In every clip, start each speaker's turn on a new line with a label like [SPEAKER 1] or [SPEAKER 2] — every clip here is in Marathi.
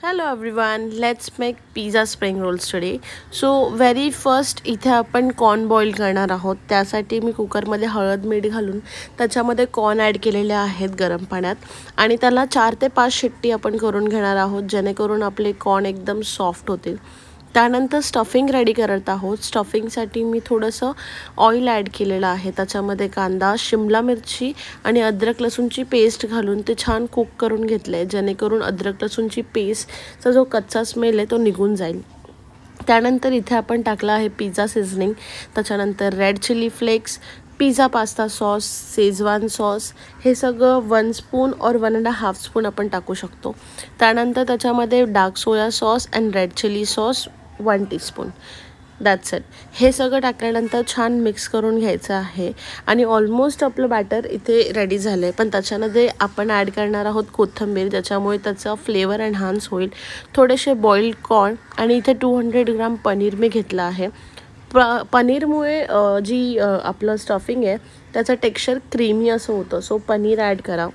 [SPEAKER 1] Hello everyone, let's make pizza spring rolls today. So very first इथे आपण कॉर्न बॉईल करणार आहोत. त्यासाठी मी कुकरमध्ये हळद मीठ घालून त्याच्यामध्ये कॉर्न ॲड केलेले आहेत गरम पाण्यात आणि त्याला 4 ते 5 शिट्टी आपण करून घेणार आहोत जेणेकरून आपले कॉर्न एकदम सॉफ्ट होतील. त्यानंतर स्टफिंग रेडी करत आहोत. स्टफिंगसाठी मी थोडंसं ऑइल ॲड केलेलं आहे. त्याच्यामध्ये कांदा, शिमला मिरची आणि अद्रक लसूणची पेस्ट घालून ते छान कुक करून घेतले जेणेकरून अद्रक लसूणची पेस्टचा जो कच्चा स्मेल आहे तो निघून जाईल. त्यानंतर इथे आपण टाकला आहे पिझ्झा सीझनिंग, त्याच्यानंतर red chilli flakes, pizza pasta sauce, schezwan sauce हे सगळं 1 स्पून और 1.5 स्पून आपण टाकू शकतो. त्यानंतर त्याच्यामध्ये dark soya sauce and red chilli sauce 1 teaspoon. That's it. हे सगळं टाकल्यानंतर छान मिक्स करून घ्यायचं आहे आणि ऑलमोस्ट आपलं बॅटर इथे रेडी झालं आहे. पण त्याच्यामध्ये आपण ॲड करणार आहोत कोथिंबीर, ज्याच्यामुळे त्याचा फ्लेवर एनहान्स होईल. थोडेसे बॉइल्ड कॉर्न आणि इथे 200 ग्राम पनीर मी घेतलं आहे. पनीरमुळे जी आपलं स्टफिंग आहे त्याचं टेक्स्चर क्रीमी असं होतं. सो पनीर ॲड करा.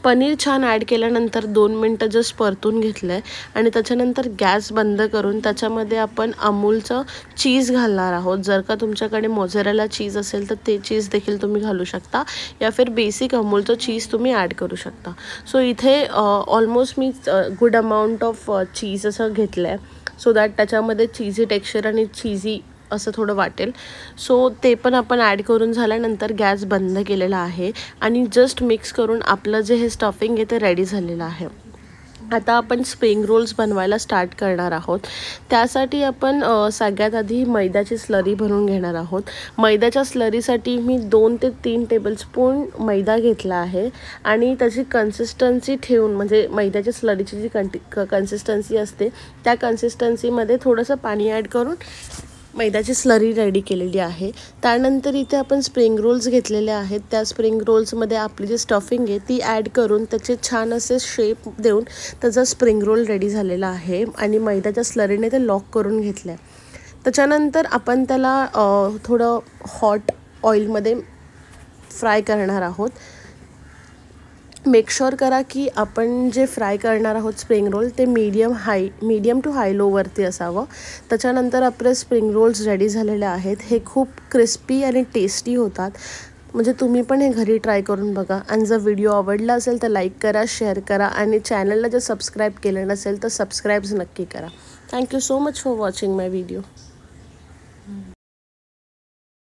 [SPEAKER 1] पनीर छान ॲड केल्यानंतर 2 मिनटं जस्ट परतून घेतलं आहे आणि त्याच्यानंतर गॅस बंद करून त्याच्यामध्ये आपण अमूलचं चीज घालणार आहोत. जर का तुमच्याकडे मोझरेला चीज असेल तर ते चीज देखील तुम्ही घालू शकता या फिर बेसिक अमूलचं चीज तुम्ही ॲड करू शकता. सो इथे ऑलमोस्ट मी गुड अमाऊंट ऑफ चीज असं घेतलं आहे सो दॅट त्याच्यामध्ये चीझी टेक्स्चर आणि चीझी असं थोडं वाटेल. सो ते पण आपण ॲड करून झाल्यानंतर गॅस बंद केलेला आहे आणि जस्ट मिक्स करून आपलं जे हे स्टफिंग आहे ते रेडी झालेलं आहे. आता आपण स्प्रिंग रोल्स बनवायला स्टार्ट करणार आहोत. त्यासाठी आपण सगळ्यात आधी मैद्याची स्लरी बनवून घेणार आहोत. मैद्याच्या स्लरीसाठी मी 2 ते 3 टेबलस्पून मैदा घेतला आहे आणि त्याची कन्सिस्टन्सी ठेवून, म्हणजे मैद्याच्या स्लरीची जी कन्सिस्टन्सी असते त्या कन्सिस्टन्सीमध्ये थोडंसं पाणी ॲड करून मैद्याची स्लरी रेडी केलेली आहे. त्यानंतर इथे आपण स्प्रिंग रोल्स घेतलेले आहेत. त्या स्प्रिंग रोल्समध्ये आपली जी स्टफिंग आहे ती ॲड करून त्याचे छान असे शेप देऊन त्याचा स्प्रिंग रोल रेडी झालेला आहे आणि मैद्याच्या स्लरीने ते लॉक करून घेतलं आहे. त्याच्यानंतर आपण त्याला थोडं हॉट ऑइलमध्ये फ्राय करणार आहोत. मेक शुअर करा की आपण जे फ्राय करणार आहोत स्प्रिंग रोल ते मीडियम टू हाय लोवरती असावं. त्याच्यानंतर आपले स्प्रिंग रोल्स रेडी झालेले आहेत. हे खूप क्रिस्पी आणि टेस्टी होतात. म्हणजे तुम्ही पण हे घरी ट्राय करून बघा. आणि जर व्हिडिओ आवडला असेल तर लाईक करा, शेअर करा आणि चॅनलला जर सबस्क्राईब केलं नसेल तर सबस्क्राईब नक्की करा. Thank you so much for watching my video.